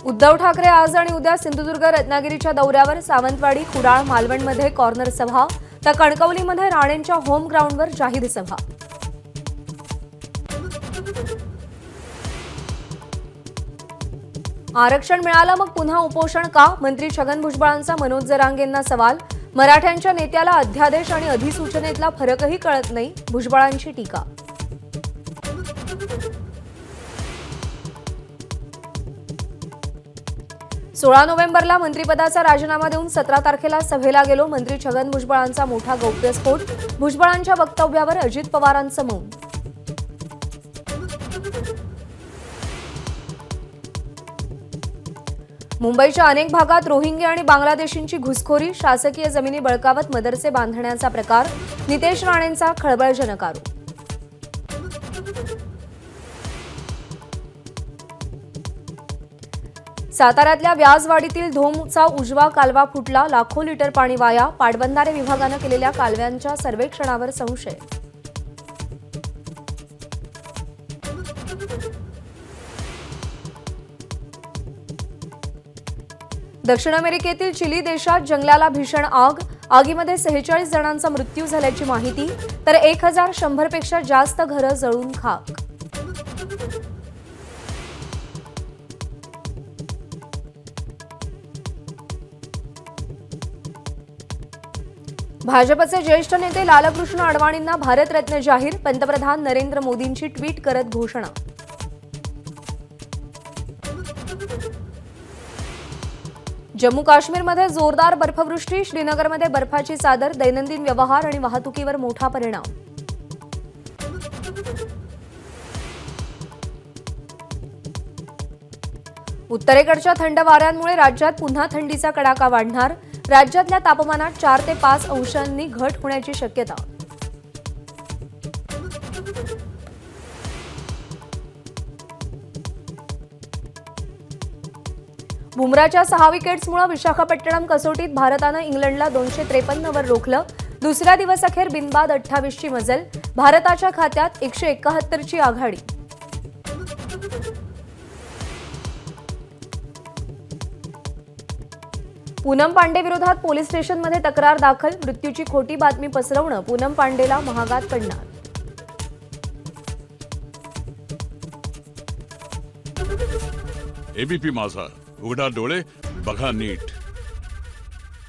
उद्धव ठाकरे आज आणि उद्या सिंधुदुर्ग रत्नागिरीच्या दौऱ्यावर सावंतवाडी कुडाळ मालवणमध्ये कॉर्नर सभा तर कणकवलीमध्ये राणेंच्या होम ग्राउंडवर जाहीर सभा। आरक्षण मिळालं मग पुन्हा उपोषण का? मंत्री छगन भुजबळांचा मनोज जरांगेंना सवाल। मराठ्यांच्या नेत्याला अध्यादेश आणि अधिसूचनेतला फरकही कळत नाही, भुजबळांची टीका। सोळा नोव्हेंबरला मंत्रिपदाचा राजीनामा देऊन 17 तारखेला सभेला गेलो, मंत्री छगन भुजबळांचा मोठा गौप्यस्फोट। भुजबळांच्या वक्तव्यावर अजित पवारांचं मौन। मुंबईच्या अनेक भागात रोहिंग्या आणि बांगलादेशींची घुसखोरी, शासकीय जमिनी बळकावत मदरसे बांधण्याचा प्रकार, नितेश राणेंचा खळबळजनक आरोप। साताऱ्यातल्या व्याजवाडीतील धोमचा उजवा कालवा फुटला, लाखो लिटर पाणी वाया, पाटबंधारे विभागानं केलेल्या कालव्यांच्या सर्वेक्षणावर संशय। दक्षिण अमेरिकेतील चिली देशात जंगलाला भीषण आग, आगीमध्ये 46 जणांचा मृत्यू झाल्याची माहिती, तर 1100 पेक्षा जास्त घरं जळून खाक। भाजपचे ज्येष्ठ नेते लालकृष्ण अडवाणींना भारतरत्न जाहीर, पंतप्रधान नरेंद्र मोदींची ट्विट करत घोषणा। जम्मू काश्मीरमध्ये जोरदार बर्फवृष्टी, श्रीनगरमध्ये बर्फाची चादर, दैनंदिन व्यवहार आणि वाहतुकीवर मोठा परिणाम। उत्तरेकडच्या थंड वाऱ्यांमुळे राज्यात पुन्हा थंडीचा कडाका वाढणार, राज्यातल्या तापमानात 4 ते 5 अंशांनी घट होण्याची शक्यता। बुमराच्या 6 विकेट्समुळे विशाखापट्टणम कसोटीत भारतानं इंग्लंडला 253 वर रोखलं, दुसऱ्या दिवसाअखेर बिनबाद 28 ची मजल, भारताच्या खात्यात 171 ची आघाडी। पूनम पांडे विरोधात पोलीस स्टेशनमध्ये तक्रार दाखल, मृत्यूची खोटी बातमी पसरवणं पूनम पांडेला महागात पडणार। एबीपी माझा, उघडा डोळे बघा नीट।